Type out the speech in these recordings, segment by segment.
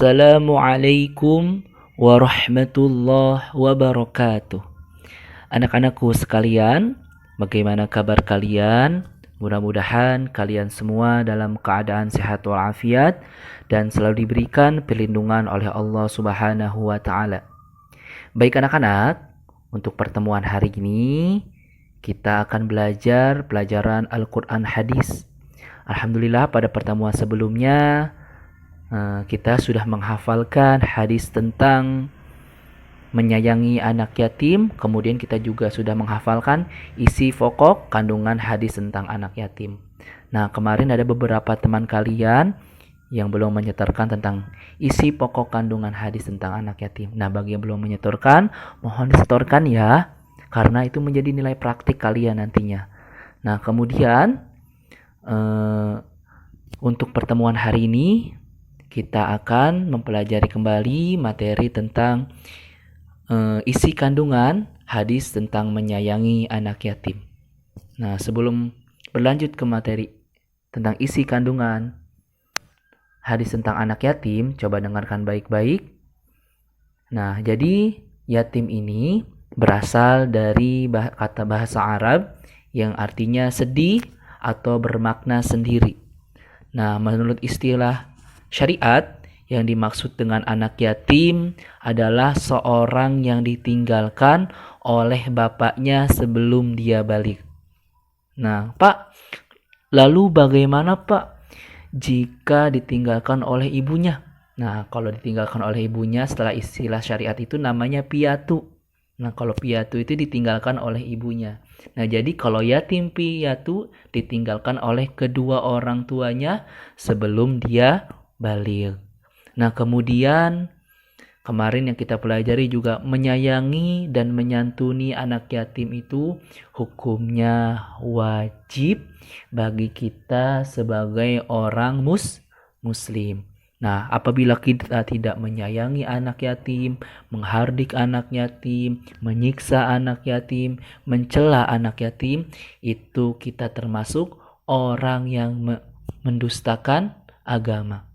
Assalamualaikum warahmatullahi wabarakatuh. Anak-anakku sekalian, bagaimana kabar kalian? Mudah-mudahan kalian semua dalam keadaan sehat walafiat dan selalu diberikan perlindungan oleh Allah Subhanahu wa taala. Baik anak-anak, untuk pertemuan hari ini kita akan belajar pelajaran Al-Qur'an hadis. Alhamdulillah pada pertemuan sebelumnya kita sudah menghafalkan hadis tentang menyayangi anak yatim. Kemudian kita juga sudah menghafalkan isi pokok kandungan hadis tentang anak yatim. Nah, kemarin ada beberapa teman kalian yang belum menyetorkan tentang isi pokok kandungan hadis tentang anak yatim. Nah, bagi yang belum menyetorkan, mohon disetorkan ya, karena itu menjadi nilai praktik kalian nantinya. Nah, kemudian untuk pertemuan hari ini kita akan mempelajari kembali materi tentang isi kandungan hadis tentang menyayangi anak yatim. Nah, sebelum berlanjut ke materi tentang isi kandungan hadis tentang anak yatim, coba dengarkan baik-baik. Nah, jadi yatim ini berasal dari kata bahasa Arab yang artinya sedih atau bermakna sendiri. Nah, menurut istilah syariat, yang dimaksud dengan anak yatim adalah seorang yang ditinggalkan oleh bapaknya sebelum dia balik. Nah, Pak, lalu bagaimana Pak jika ditinggalkan oleh ibunya? Nah, kalau ditinggalkan oleh ibunya setelah istilah syariat itu namanya piatu. Nah, kalau piatu itu ditinggalkan oleh ibunya. Nah, jadi kalau yatim piatu ditinggalkan oleh kedua orang tuanya sebelum dia balik. Nah, kemudian kemarin yang kita pelajari juga menyayangi dan menyantuni anak yatim itu hukumnya wajib bagi kita sebagai orang muslim. Nah, apabila kita tidak menyayangi anak yatim, menghardik anak yatim, menyiksa anak yatim, mencela anak yatim, itu kita termasuk orang yang mendustakan agama.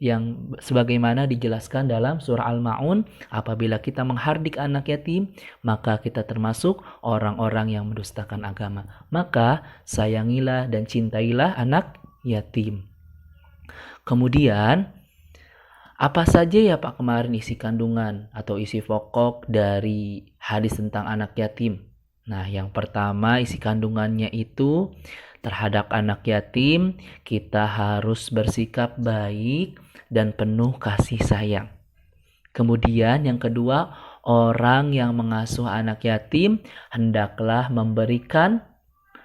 Yang sebagaimana dijelaskan dalam surah Al-Ma'un, apabila kita menghardik anak yatim, maka kita termasuk orang-orang yang mendustakan agama. Maka sayangilah dan cintailah anak yatim. Kemudian, apa saja ya Pak kemarin isi kandungan atau isi pokok dari hadis tentang anak yatim? Nah, yang pertama isi kandungannya itu terhadap anak yatim kita harus bersikap baik dan penuh kasih sayang. Kemudian yang kedua, orang yang mengasuh anak yatim hendaklah memberikan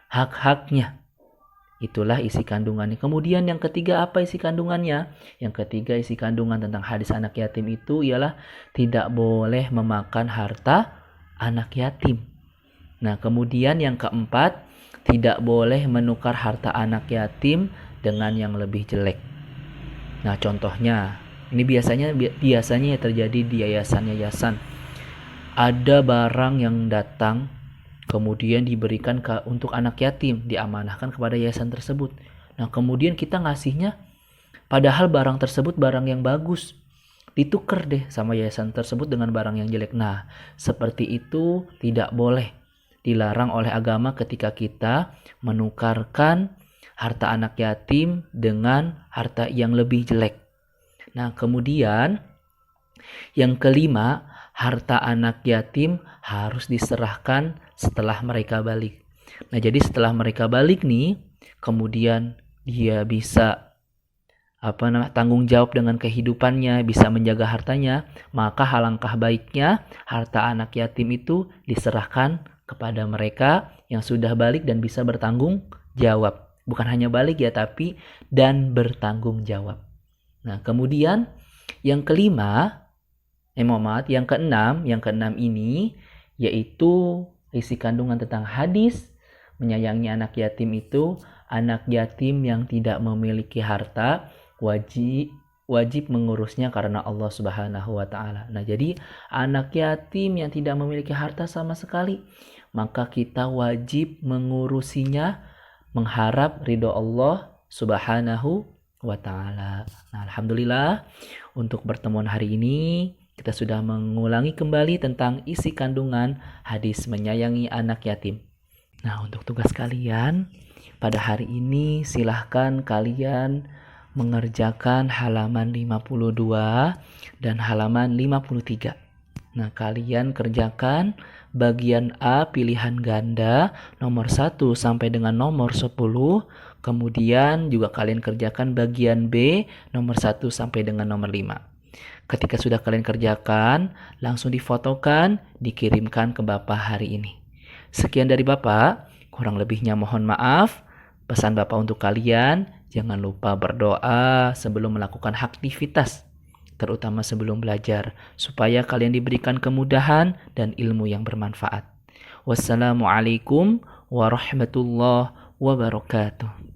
hak-haknya. Itulah isi kandungannya. Kemudian yang ketiga, apa isi kandungannya? Yang ketiga isi kandungan tentang hadis anak yatim itu ialah tidak boleh memakan harta anak yatim. Nah, kemudian yang keempat, tidak boleh menukar harta anak yatim dengan yang lebih jelek. Nah, contohnya, ini biasanya terjadi di yayasan-yayasan. Ada barang yang datang kemudian diberikan untuk anak yatim, diamanahkan kepada yayasan tersebut. Nah, kemudian kita ngasihnya padahal barang tersebut barang yang bagus. Ditukar deh sama yayasan tersebut dengan barang yang jelek. Nah, seperti itu tidak boleh. Dilarang oleh agama ketika kita menukarkan harta anak yatim dengan harta yang lebih jelek. Nah, kemudian yang kelima, harta anak yatim harus diserahkan setelah mereka balik. Nah, jadi setelah mereka balik nih, kemudian dia bisa tanggung jawab dengan kehidupannya, bisa menjaga hartanya, maka alangkah baiknya harta anak yatim itu diserahkan kepada mereka yang sudah balik dan bisa bertanggung jawab. Bukan hanya balik ya, tapi dan bertanggung jawab. Nah, kemudian yang keenam ini yaitu isi kandungan tentang hadis menyayangi anak yatim itu, anak yatim yang tidak memiliki harta wajib mengurusnya karena Allah Subhanahu wa taala. Nah, jadi anak yatim yang tidak memiliki harta sama sekali, maka kita wajib mengurusinya, mengharap ridho Allah Subhanahu wa taala. Nah, alhamdulillah untuk pertemuan hari ini kita sudah mengulangi kembali tentang isi kandungan hadis menyayangi anak yatim. Nah, untuk tugas kalian pada hari ini silahkan kalian mengerjakan halaman 52 dan halaman 53. Nah, kalian kerjakan bagian A pilihan ganda nomor 1 sampai dengan nomor 10. Kemudian juga kalian kerjakan bagian B nomor 1 sampai dengan nomor 5. Ketika sudah kalian kerjakan, langsung difotokan, dikirimkan ke Bapak hari ini. Sekian dari Bapak, kurang lebihnya mohon maaf. Pesan Bapak untuk kalian, jangan lupa berdoa sebelum melakukan aktivitas, terutama sebelum belajar, supaya kalian diberikan kemudahan dan ilmu yang bermanfaat. Wassalamualaikum warahmatullahi wabarakatuh.